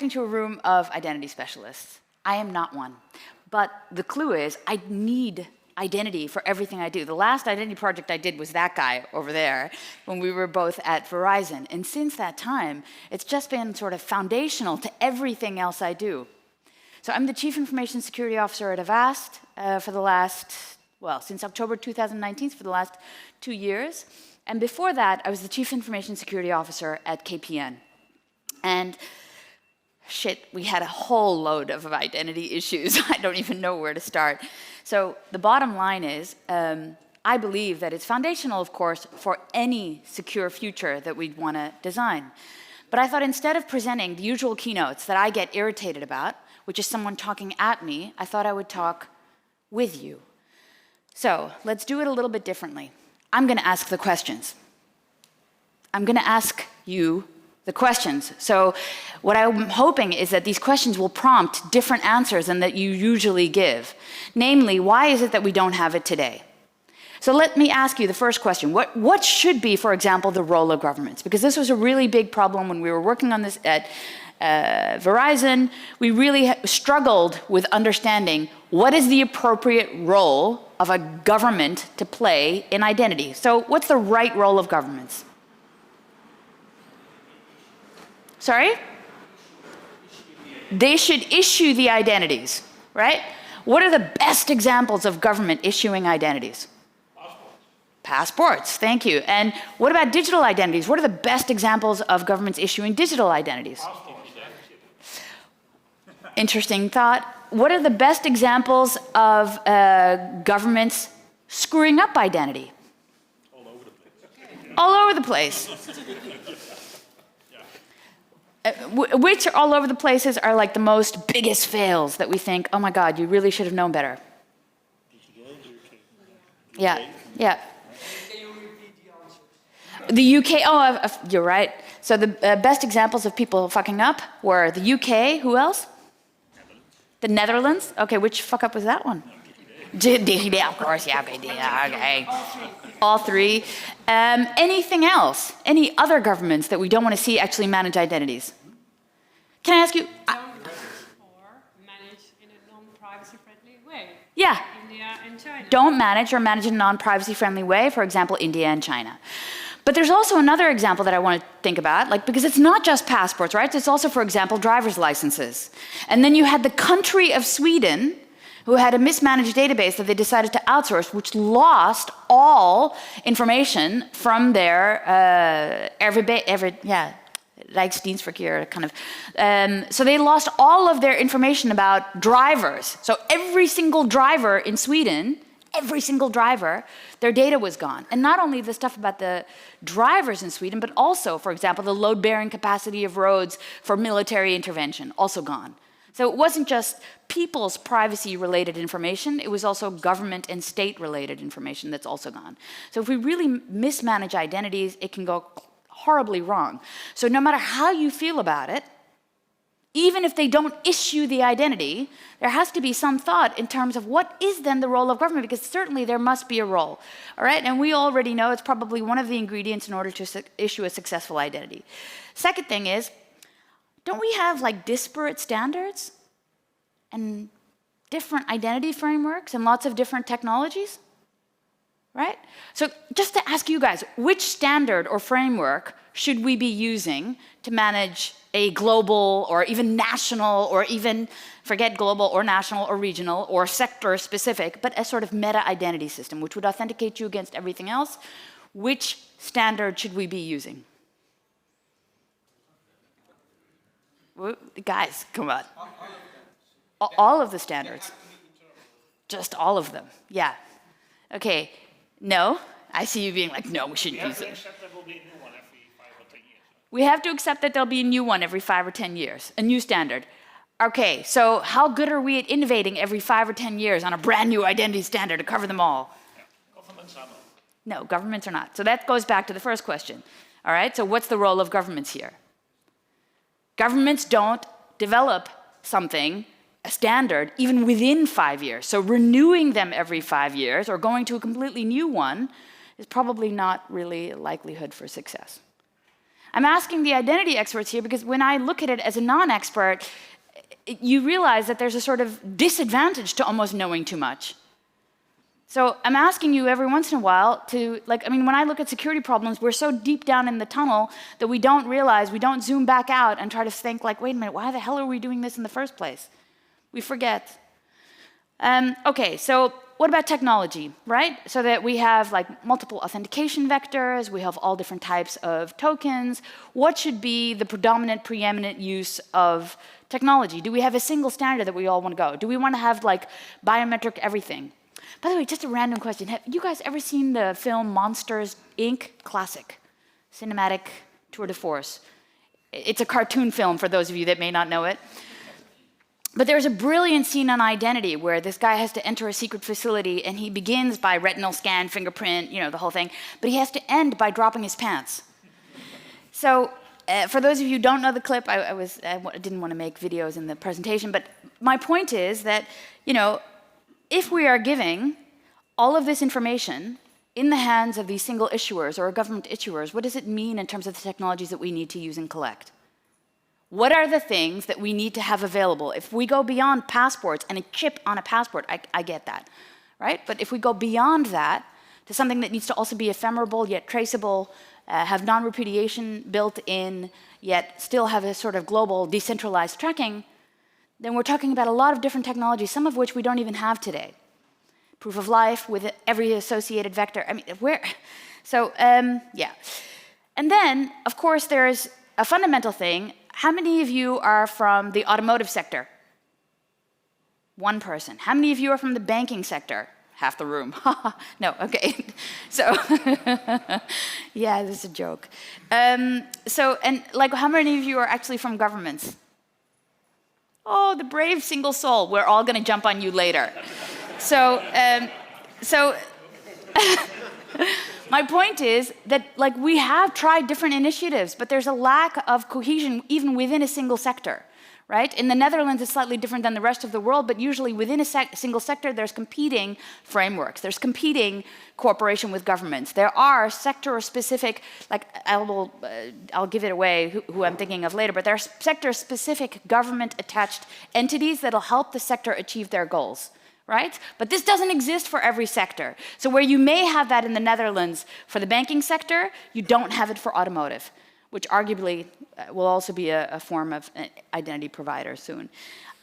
talking to a room of identity specialists. I am not one. But the clue is I need identity for everything I do. The last identity project I did was that guy over there when we were both at Verizon. And since that time, it's just been sort of foundational to everything else I do. So I'm the Chief Information Security Officer at Avast for the last, well, since October 2019, for the last 2 years. And before that, I was the Chief Information Security Officer at KPN. And shit, we had a whole load of identity issues. I don't even know where to start. So the bottom line is, I believe that it's foundational, of course, for any secure future that we'd want to design. But I thought instead of presenting the usual keynotes that I get irritated about, which is someone talking at me, I thought I would talk with you. So let's do it a little bit differently. I'm going to ask the questions. I'm going to ask you the questions. So what I'm hoping is that these questions will prompt different answers than that you usually give. Namely, why is it that we don't have it today? So let me ask you the first question. What should be, for example, the role of governments? Because this was a really big problem when we were working on this at Verizon. We really struggled with understanding what is the appropriate role of a government to play in identity. So what's the right role of governments? Sorry? They should issue the identities, right? What are the best examples of government issuing identities? Passports, thank you. And what about digital identities? What are the best examples of governments issuing digital identities? Interesting thought. What are the best examples of governments screwing up identity? All over the place. All over the place. Which all over the places are like the most biggest fails that we think, oh my God, you really should have known better? Yeah, yeah. The UK, oh, you're right. So the best examples of people fucking up were the UK, who else? The Netherlands? Okay, which fuck up was that one? DigiD, of course, yeah, okay. All three. Anything else? Any other governments that we don't want to see actually manage identities? Can I ask you? Or manage in a non-privacy friendly way. Yeah. India and China. Don't manage or manage in a non-privacy friendly way, for example, India and China. But there's also another example that I want to think about, like, because it's not just passports, right? It's also, for example, driver's licenses. And then you had the country of Sweden, who had a mismanaged database that they decided to outsource, which lost all information from their Rijksdienstverkeer kind of. So they lost all of their information about drivers. So every single driver in Sweden, every single driver, their data was gone. And not only the stuff about the drivers in Sweden, but also, for example, the load-bearing capacity of roads for military intervention, also gone. So it wasn't just people's privacy-related information, it was also government and state-related information that's also gone. So if we really mismanage identities, it can go horribly wrong. So no matter how you feel about it, even if they don't issue the identity, there has to be some thought in terms of what is then the role of government, because certainly there must be a role, all right? And we already know it's probably one of the ingredients in order to issue a successful identity. Second thing is, don't we have like disparate standards and different identity frameworks and lots of different technologies? Right? So just to ask you guys, which standard or framework should we be using to manage a global or even national or even, forget global or national or regional or sector specific, but a sort of meta identity system which would authenticate you against everything else? Which standard should we be using? Guys, come on. All of the standards. Just all of them, yeah. Okay, no, I see you being like, no, we shouldn't use it. We have to accept that there'll be a new one every 5 or 10 years, a new standard. Okay, so how good are we at innovating every 5 or 10 years on a brand new identity standard to cover them all? Governments are not. No, governments are not. So that goes back to the first question. All right, so what's the role of governments here? Governments don't develop something, a standard, even within 5 years. So renewing them every 5 years or going to a completely new one is probably not really a likelihood for success. I'm asking the identity experts here because when I look at it as a non-expert, you realize that there's a sort of disadvantage to almost knowing too much. So I'm asking you every once in a while to, when I look at security problems, we're so deep down in the tunnel that we don't realize, we don't zoom back out and try to think wait a minute, why the hell are we doing this in the first place? We forget. Okay, so what about technology, right? So that we have multiple authentication vectors, we have all different types of tokens. What should be the preeminent use of technology? Do we have a single standard that we all want to go? Do we want to have biometric everything? By the way, just a random question. Have you guys ever seen the film Monsters, Inc.? Classic. Cinematic tour de force. It's a cartoon film for those of you that may not know it. But there's a brilliant scene on identity where this guy has to enter a secret facility and he begins by retinal scan, fingerprint, the whole thing. But he has to end by dropping his pants. So for those of you who don't know the clip, I didn't want to make videos in the presentation, but my point is that, if we are giving all of this information in the hands of these single issuers or government issuers, what does it mean in terms of the technologies that we need to use and collect? What are the things that we need to have available? If we go beyond passports and a chip on a passport, I get that, right? But if we go beyond that to something that needs to also be ephemeral yet traceable, have non-repudiation built in, yet still have a sort of global decentralized tracking, then we're talking about a lot of different technologies, some of which we don't even have today. Proof of life with every associated vector. Yeah. And then, of course, there's a fundamental thing. How many of you are from the automotive sector? One person. How many of you are from the banking sector? Half the room. No, okay. So, yeah, this is a joke. How many of you are actually from governments? Oh, the brave single soul. We're all going to jump on you later. My point is that we have tried different initiatives, but there's a lack of cohesion even within a single sector, right? In the Netherlands, it's slightly different than the rest of the world, but usually within a single sector, there's competing frameworks. There's competing cooperation with governments. There are sector-specific, I'll give it away who I'm thinking of later, but there are sector-specific government-attached entities that'll help the sector achieve their goals. Right? But this doesn't exist for every sector. So where you may have that in the Netherlands for the banking sector, you don't have it for automotive, which arguably will also be a form of an identity provider soon.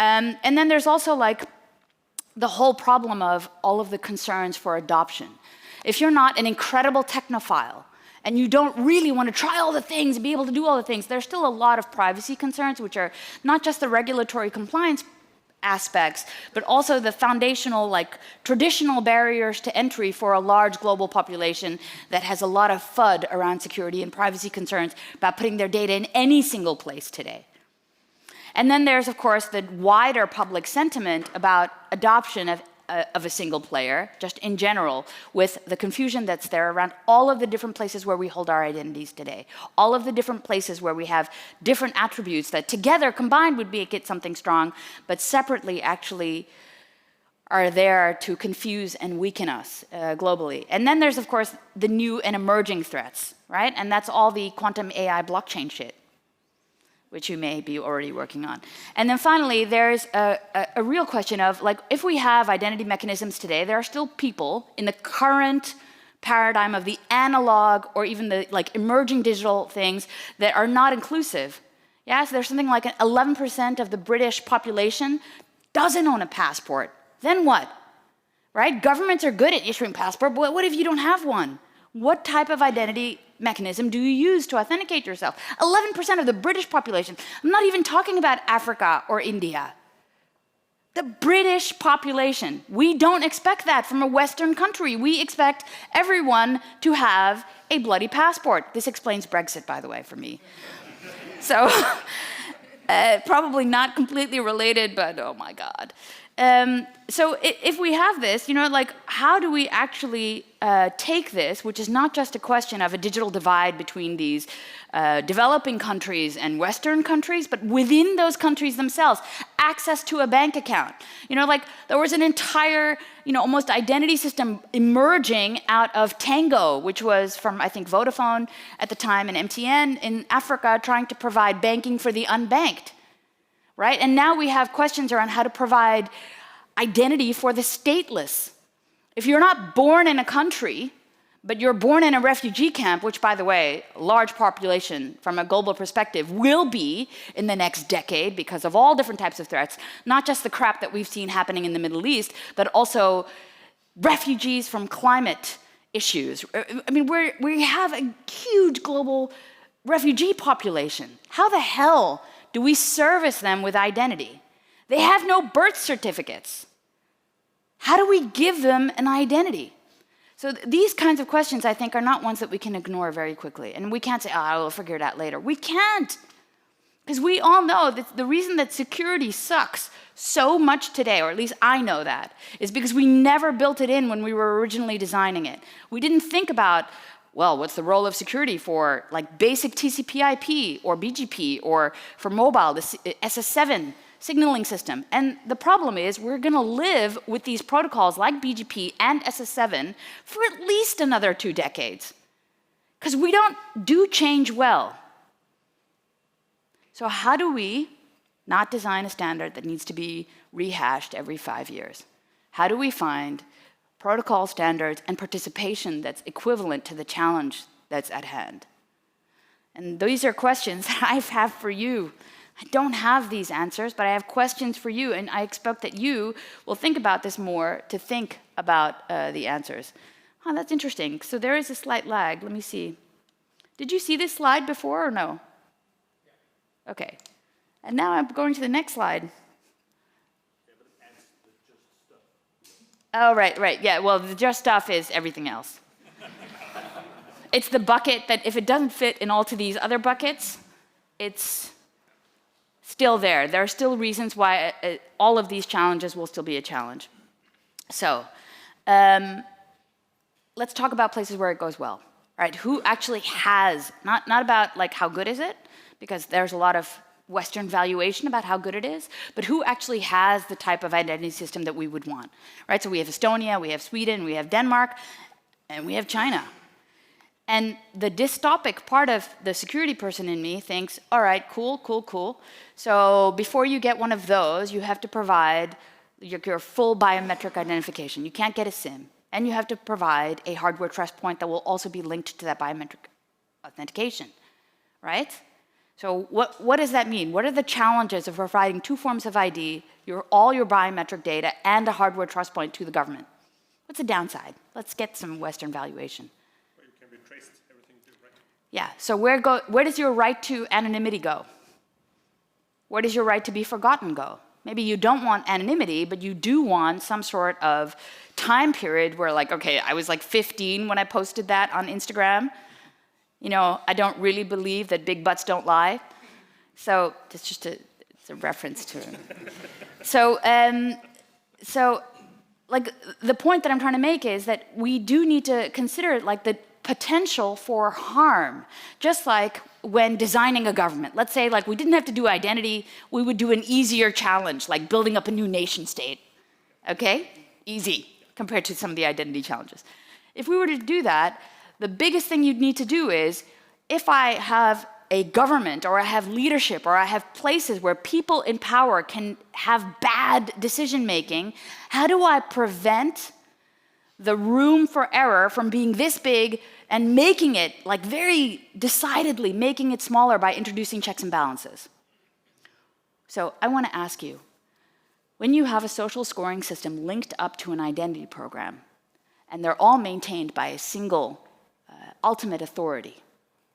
And then there's also the whole problem of all of the concerns for adoption. If you're not an incredible technophile and you don't really want to try all the things and be able to do all the things, there's still a lot of privacy concerns, which are not just the regulatory compliance aspects, but also the foundational, traditional barriers to entry for a large global population that has a lot of FUD around security and privacy concerns about putting their data in any single place today. And then there's, of course, the wider public sentiment about adoption of a single player, just in general, with the confusion that's there around all of the different places where we hold our identities today, all of the different places where we have different attributes that together, combined, would make it something strong, but separately actually are there to confuse and weaken us globally. And then there's, of course, the new and emerging threats, right? And that's all the quantum AI blockchain shit, which you may be already working on. And then finally, there's a real question of, if we have identity mechanisms today, there are still people in the current paradigm of the analog or even the emerging digital things that are not inclusive. Yeah, so there's something like 11% of the British population doesn't own a passport. Then what? Right? Governments are good at issuing passports, but what if you don't have one? What type of identity mechanism do you use to authenticate yourself? 11% of the British population. I'm not even talking about Africa or India. The British population. We don't expect that from a Western country. We expect everyone to have a bloody passport. This explains Brexit, by the way, for me. So, probably not completely related, but oh my God. so if we have this, you know, like, how do we actually take this, which is not just a question of a digital divide between these developing countries and Western countries, but within those countries themselves, access to a bank account. You know, like, there was an entire, you know, almost identity system emerging out of Tango, which was from, I think, Vodafone at the time and MTN in Africa, trying to provide banking for the unbanked. Right? And now we have questions around how to provide identity for the stateless. If you're not born in a country, but you're born in a refugee camp, which, by the way, a large population from a global perspective will be in the next decade because of all different types of threats, not just the crap that we've seen happening in the Middle East, but also refugees from climate issues. I mean, we have a huge global refugee population. How the hell do we service them with identity? They have no birth certificates. How do we give them an identity? So these kinds of questions, I think, are not ones that we can ignore very quickly. And we can't say, oh, we'll figure it out later. We can't. Because we all know that the reason that security sucks so much today, or at least I know that, is because we never built it in when we were originally designing it. We didn't think about, well, what's the role of security for like basic TCP/IP or BGP, or for mobile, the SS7 signaling system? And the problem is we're going to live with these protocols like BGP and SS7 for at least another 2 decades, because we don't do change well. So how do we not design a standard that needs to be rehashed every 5 years? How do we find protocol standards and participation that's equivalent to the challenge that's at hand? And these are questions that I have for you. I don't have these answers, but I have questions for you, and I expect that you will think about this more to think about the answers. Oh, that's interesting. So there is a slight lag. Let me see. Did you see this slide before or no? Okay. And now I'm going to the next slide. Oh, right. Yeah, well, the just stuff is everything else. It's the bucket that if it doesn't fit in all to these other buckets, it's still there. There are still reasons why all of these challenges will still be a challenge. So let's talk about places where it goes well. Right? Who actually has, not about like how good is it, because there's a lot of Western valuation about how good it is, but who actually has the type of identity system that we would want, right? So we have Estonia, we have Sweden, we have Denmark, and we have China. And the dystopic part of the security person in me thinks, all right, cool. So before you get one of those, you have to provide your full biometric identification. You can't get a SIM. And you have to provide a hardware trust point that will also be linked to that biometric authentication, right? So what does that mean? What are the challenges of providing 2 forms of ID, all your biometric data, and a hardware trust point to the government? What's the downside? Let's get some Western valuation. Well, you can be traced, everything you do, right? Yeah, so where does your right to anonymity go? Where does your right to be forgotten go? Maybe you don't want anonymity, but you do want some sort of time period where, like, okay, I was like 15 when I posted that on Instagram. You know, I don't really believe that big butts don't lie. So it's just it's a reference to it. So like, the point that I'm trying to make is that we do need to consider like the potential for harm, just like when designing a government. Let's say like we didn't have to do identity, we would do an easier challenge, like building up a new nation state. Okay? Easy compared to some of the identity challenges. If we were to do that, the biggest thing you'd need to do is, if I have a government, or I have leadership, or I have places where people in power can have bad decision making, how do I prevent the room for error from being this big and making it, like very decidedly making it smaller by introducing checks and balances? So I want to ask you, when you have a social scoring system linked up to an identity program, and they're all maintained by a single ultimate authority,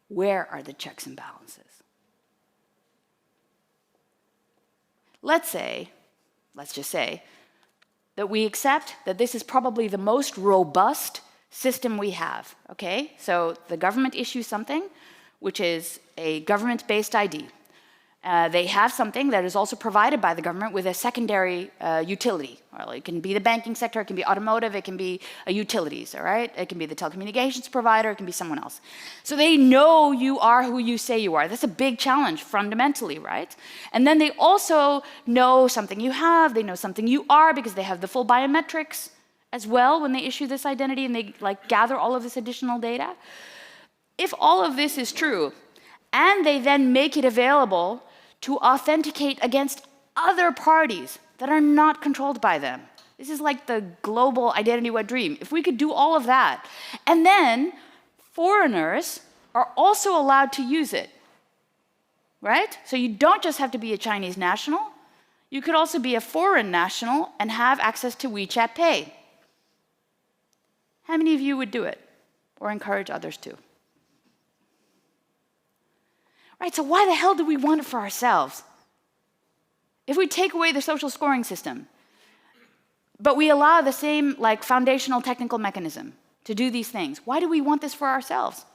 where are the checks and balances? Let's just say, that we accept that this is probably the most robust system we have, okay? So the government issues something, which is a government-based ID. They have something that is also provided by the government with a secondary utility. Well, it can be the banking sector, it can be automotive, it can be utilities, all right? It can be the telecommunications provider, it can be someone else. So they know you are who you say you are. That's a big challenge fundamentally, right? And then they also know something you have, they know something you are because they have the full biometrics as well when they issue this identity and they like gather all of this additional data. If all of this is true, and they then make it available to authenticate against other parties that are not controlled by them. This is like the global identity wet dream. If we could do all of that, and then foreigners are also allowed to use it, right? So you don't just have to be a Chinese national, you could also be a foreign national and have access to WeChat Pay. How many of you would do it or encourage others to? Right, so why the hell do we want it for ourselves? If we take away the social scoring system, but we allow the same like foundational technical mechanism to do these things, why do we want this for ourselves?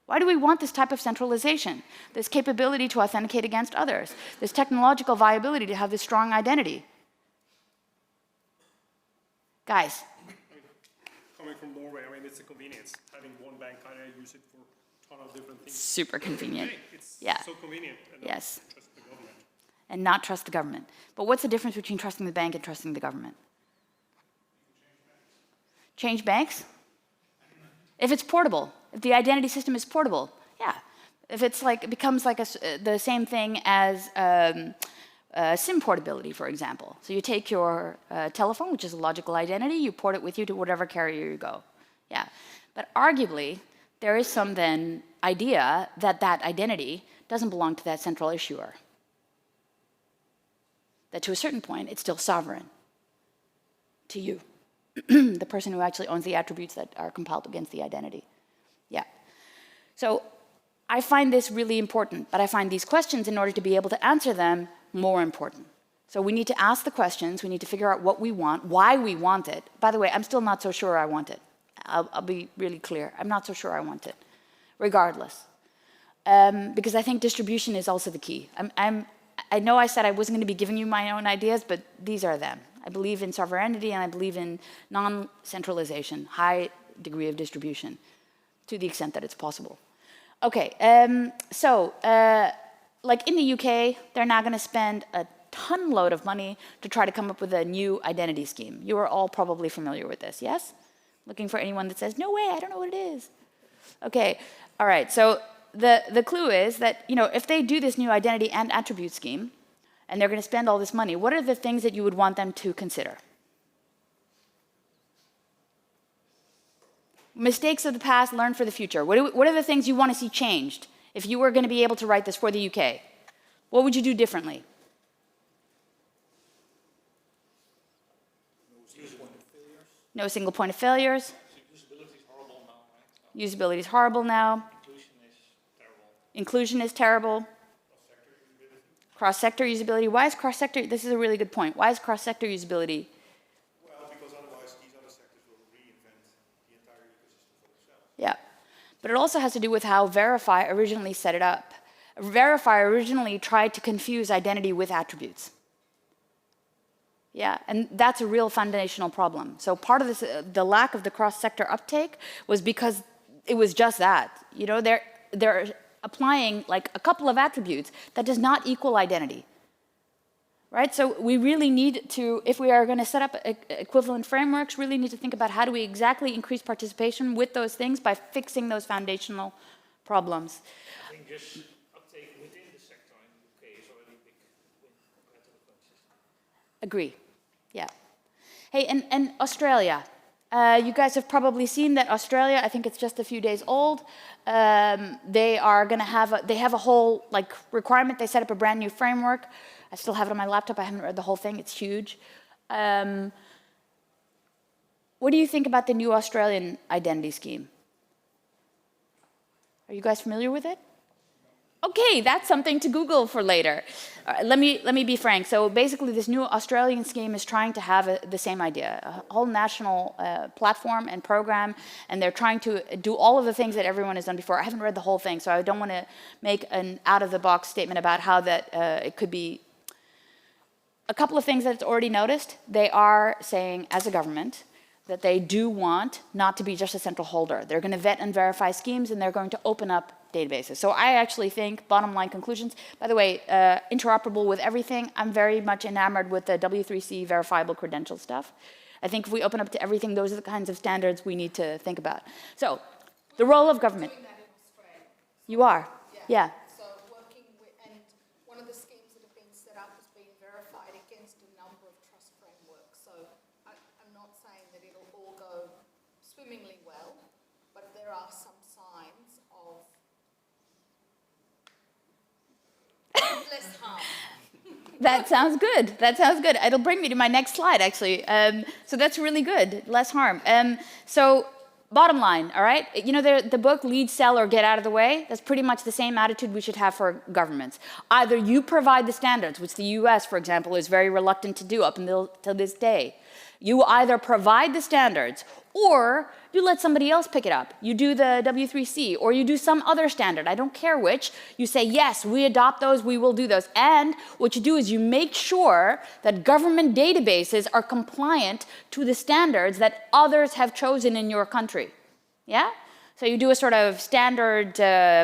Why do we want this type of centralization, this capability to authenticate against others, this technological viability to have this strong identity? Guys. Coming from Norway, I mean, it's a convenience. Having one bank, I use it for a ton of different things. Super convenient. It's Yeah. so convenient. And Yes. not trust the government. And not trust the government. But what's the difference between trusting the bank and trusting the government? Change banks? If it's portable, if the identity system is portable, yeah. If it's like, it becomes like the same thing as SIM portability, for example. So you take your telephone, which is a logical identity, you port it with you to whatever carrier you go. Yeah. But arguably, there is some then idea that that identity doesn't belong to that central issuer. That to a certain point, it's still sovereign to you, the person who actually owns the attributes that are compiled against the identity. Yeah. So I find this really important, but I find these questions, in order to be able to answer them, more important. So we need to ask the questions, we need to figure out what we want, why we want it. By the way, I'm still not so sure I want it. I'll be really clear. I'm not so sure I want it, regardless. Because I think distribution is also the key. I know I said I wasn't going to be giving you my own ideas, but these are them. I believe in sovereignty and I believe in non-centralization, high degree of distribution, to the extent that it's possible. Okay, like in the UK, they're now going to spend a ton load of money to try to come up with a new identity scheme. You are all probably familiar with this, yes? Looking for anyone that says, no way, I don't know what it is. Okay, all right, so the clue is that, you know, if they do this new identity and attribute scheme, and they're going to spend all this money, what are the things that you would want them to consider? Mistakes of the past, learn for the future. What are the things you want to see changed if you were going to be able to write this for the UK? What would you do differently? No single point of failures. Usability is horrible now, right? Usability is horrible now. Inclusion is terrible. Inclusion is terrible. Cross-sector usability. Why is cross-sector? This is a really good point. Why is cross-sector usability? Well, because otherwise these other sectors will reinvent the entire ecosystem for themselves. Yeah. But it also has to do with how Verify originally set it up. Verify originally tried to confuse identity with attributes. Yeah, and that's a real foundational problem. So part of this, the lack of the cross-sector uptake was because it was just that. You know, they're applying like a couple of attributes that does not equal identity. Right? So we really need to, if we are going to set up equivalent frameworks, really need to think about how do we exactly increase participation with those things by fixing those foundational problems. I think just uptake within the sector in the UK is already a big win compared to the current system. Agree. Yeah. Hey, and Australia. You guys have probably seen that Australia, I think it's just a few days old, they are going to have, they have a whole like requirement. They set up a brand new framework. I still have it on my laptop. I haven't read the whole thing. It's huge. What do you think about the new Australian identity scheme? Are you guys familiar with it? Okay, that's something to Google for later. Let me be frank. So basically, this new Australian scheme is trying to have the same idea, a whole national platform and program, and they're trying to do all of the things that everyone has done before. I haven't read the whole thing, so I don't want to make an out-of-the-box statement about how that it could be. A couple of things that it's already noticed. They are saying, as a government, that they do want not to be just a central holder. They're going to vet and verify schemes, and they're going to open up databases. So I actually think, bottom line conclusions, by the way, interoperable with everything, I'm very much enamored with the W3C verifiable credential stuff. I think if we open up to everything, those are the kinds of standards we need to think about. So, the role of government. Doing that in Australia. You are? Yeah. So working with, and one of the schemes that have been set up has been verified against a number of trust frameworks. So I'm not saying that it'll all go swimmingly well, but there are some signs of less harm. That sounds good. That sounds good. It'll bring me to my next slide, actually. So that's really good. Less harm. So bottom line, all right? You know, the book Lead, Sell, or Get Out of the Way? That's pretty much the same attitude we should have for governments. Either you provide the standards, which the US, for example, is very reluctant to do up until this day. You either provide the standards, or you let somebody else pick it up. You do the W3C, or you do some other standard. I don't care which. You say, yes, we adopt those, we will do those. And what you do is you make sure that government databases are compliant to the standards that others have chosen in your country. Yeah? So you do a sort of standard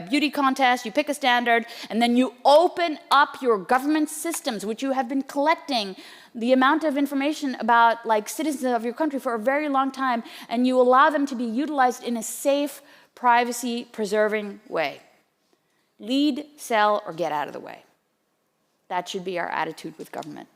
beauty contest, you pick a standard, and then you open up your government systems, which you have been collecting the amount of information about like citizens of your country for a very long time, and you allow them to be utilized in a safe, privacy-preserving way. Lead, sell, or get out of the way. That should be our attitude with government.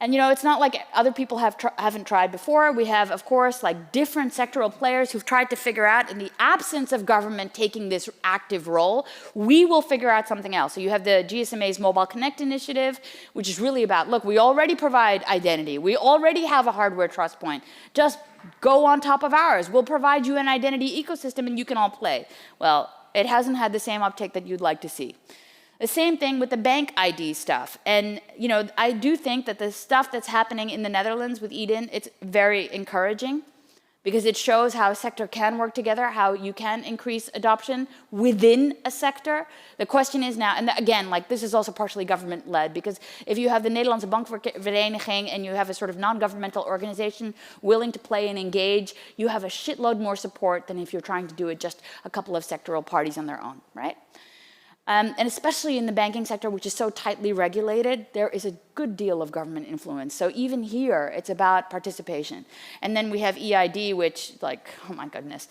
And you know, it's not like other people haven't tried before. We have, of course, like different sectoral players who've tried to figure out, in the absence of government taking this active role, we will figure out something else. So you have the GSMA's Mobile Connect initiative, which is really about, look, we already provide identity. We already have a hardware trust point. Just go on top of ours. We'll provide you an identity ecosystem and you can all play. Well, it hasn't had the same uptake that you'd like to see. The same thing with the bank ID stuff. And, you know, I do think that the stuff that's happening in the Netherlands with IDN, it's very encouraging because it shows how a sector can work together, how you can increase adoption within a sector. The question is now, and again, like this is also partially government-led, because if you have the Nederlandse Bankvereniging and you have a sort of non-governmental organization willing to play and engage, you have a shitload more support than if you're trying to do it just a couple of sectoral parties on their own, right? And especially in the banking sector, which is so tightly regulated, there is a good deal of government influence. So even here, it's about participation. And then we have EID, which, like, oh my goodness,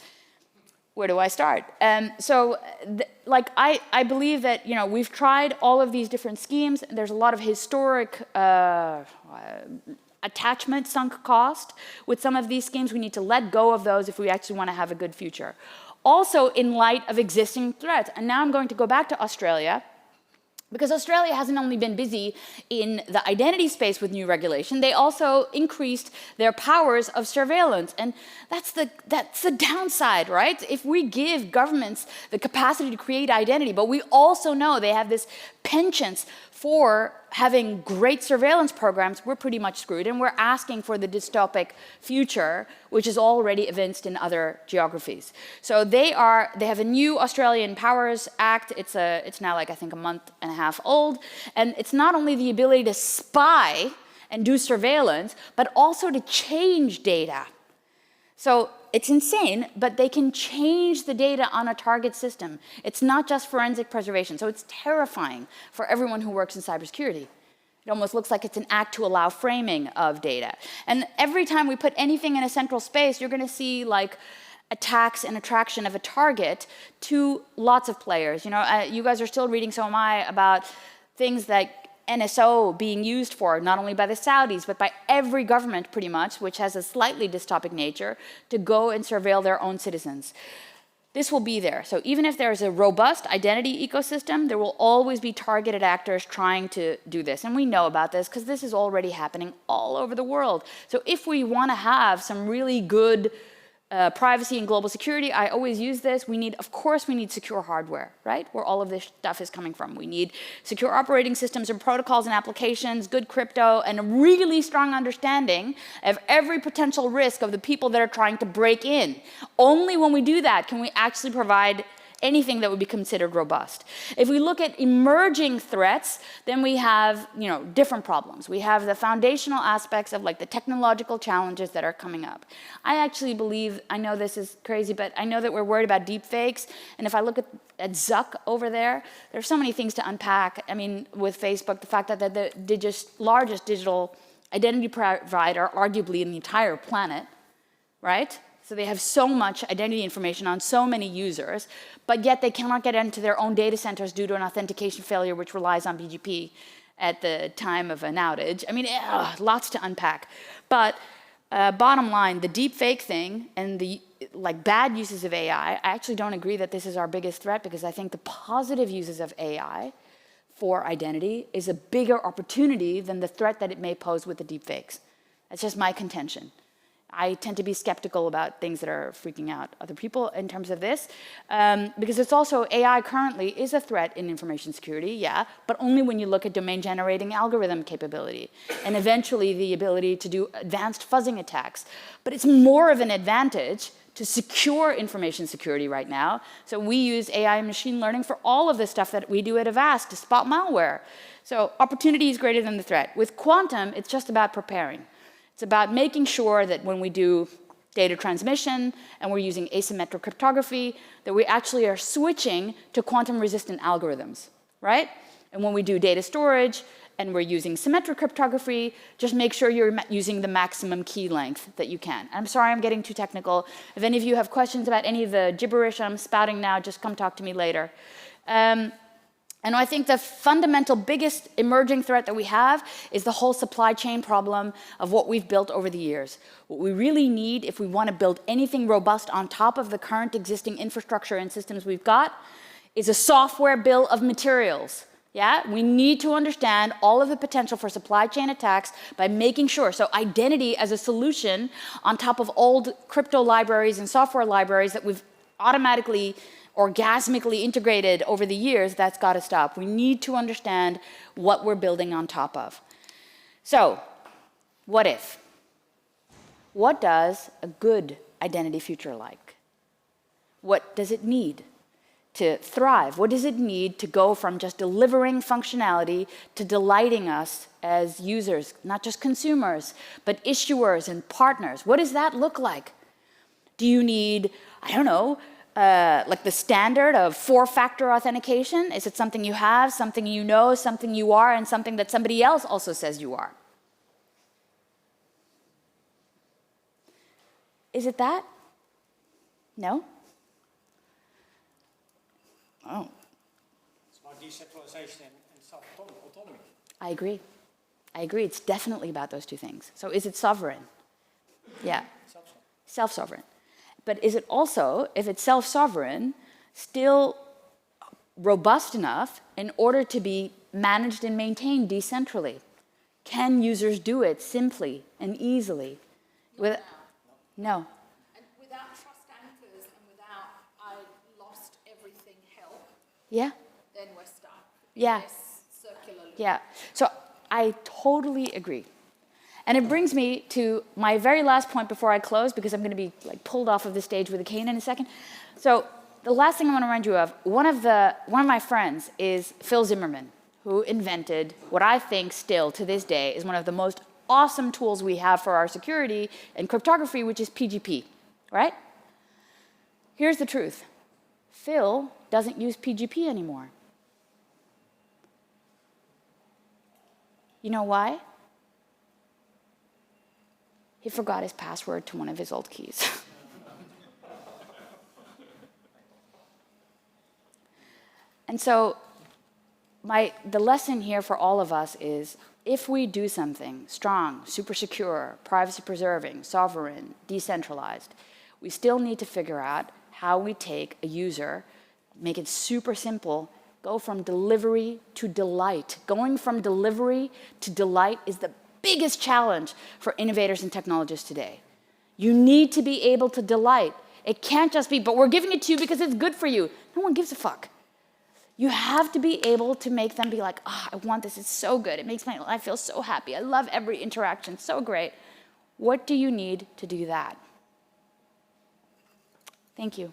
where do I start? I believe that, you know, we've tried all of these different schemes. There's a lot of historic attachment sunk cost with some of these schemes. We need to let go of those if we actually want to have a good future. Also in light of existing threats. And now I'm going to go back to Australia, because Australia hasn't only been busy in the identity space with new regulation, they also increased their powers of surveillance. And that's the downside, right? If we give governments the capacity to create identity, but we also know they have this penchant for having great surveillance programs, we're pretty much screwed. And we're asking for the dystopic future, which is already evinced in other geographies. So they have a new Australian Powers Act. It's now like, I think, a month and a half old. And it's not only the ability to spy and do surveillance, but also to change data. So it's insane, but they can change the data on a target system. It's not just forensic preservation. So it's terrifying for everyone who works in cybersecurity. It almost looks like it's an act to allow framing of data. And every time we put anything in a central space, you're going to see like attacks and attraction of a target to lots of players. You know, you guys are still reading, so am I, about things like NSO being used for, not only by the Saudis, but by every government pretty much, which has a slightly dystopic nature, to go and surveil their own citizens. This will be there. So even if there is a robust identity ecosystem, there will always be targeted actors trying to do this. And we know about this because this is already happening all over the world. So if we want to have some really good privacy and global security, I always use this. Of course, we need secure hardware, right? Where all of this stuff is coming from. We need secure operating systems and protocols and applications, good crypto, and a really strong understanding of every potential risk of the people that are trying to break in. Only when we do that can we actually provide anything that would be considered robust. If we look at emerging threats, then we have, different problems. We have the foundational aspects of like the technological challenges that are coming up. I actually believe, I know this is crazy, but I know that we're worried about deep fakes. And if I look at Zuck over there, there's so many things to unpack. I mean, with Facebook, the fact that they're the largest digital identity provider, arguably in the entire planet, right? So they have so much identity information on so many users, but yet they cannot get into their own data centers due to an authentication failure which relies on BGP at the time of an outage. I mean, lots to unpack. But bottom line, the deep fake thing and the bad uses of AI, I actually don't agree that this is our biggest threat, because I think the positive uses of AI for identity is a bigger opportunity than the threat that it may pose with the deep fakes. That's just my contention. I tend to be skeptical about things that are freaking out other people in terms of this, because it's also, AI currently is a threat in information security, yeah, but only when you look at domain generating algorithm capability and eventually the ability to do advanced fuzzing attacks. But it's more of an advantage to secure information security right now. So we use AI and machine learning for all of the stuff that we do at Avast to spot malware. So opportunity is greater than the threat. With quantum, it's just about preparing. It's about making sure that when we do data transmission and we're using asymmetric cryptography, that we actually are switching to quantum-resistant algorithms, right? And when we do data storage and we're using symmetric cryptography, just make sure you're using the maximum key length that you can. I'm sorry I'm getting too technical. If any of you have questions about any of the gibberish I'm spouting now, just come talk to me later. And I think the fundamental biggest emerging threat that we have is the whole supply chain problem of what we've built over the years. What we really need, if we want to build anything robust on top of the current existing infrastructure and systems we've got, is a software bill of materials. Yeah, we need to understand all of the potential for supply chain attacks by making sure. So identity as a solution on top of old crypto libraries and software libraries that we've automatically orgasmically integrated over the years, that's got to stop. We need to understand what we're building on top of. So, what if? What does a good identity future like? What does it need to thrive? What does it need to go from just delivering functionality to delighting us as users, not just consumers, but issuers and partners? What does that look like? Do you need, I don't know, like the standard of 4-factor authentication? Is it something you have, something you know, something you are, and something that somebody else also says you are? Is it that? No? Oh. It's about decentralization and self-autonomy. I agree. I agree. It's definitely about those two things. So is it sovereign? Yeah. Self-sovereign. But is it also, if it's self-sovereign, still robust enough in order to be managed and maintained decentrally? Can users do it simply and easily? No. And without trust anchors and without I lost everything help, Yeah. then we're stuck. Yeah. Yes, circular loop. Yeah. So I totally agree. And it brings me to my very last point before I close, because I'm going to be pulled off of the stage with a cane in a second. So the last thing I want to remind you of, one of my friends is Phil Zimmerman, who invented what I think still to this day is one of the most awesome tools we have for our security and cryptography, which is PGP, right? Here's the truth. Phil doesn't use PGP anymore. You know why? He forgot his password to one of his old keys. And so the lesson here for all of us is, if we do something strong, super secure, privacy preserving, sovereign, decentralized, we still need to figure out how we take a user, make it super simple, go from delivery to delight. Going from delivery to delight is the biggest challenge for innovators and technologists today. You need to be able to delight. It can't just be, but we're giving it to you because it's good for you. No one gives a fuck. You have to be able to make them be like, oh, I want this, it's so good. It makes my life feel so happy. I love every interaction, so great. What do you need to do that? Thank you.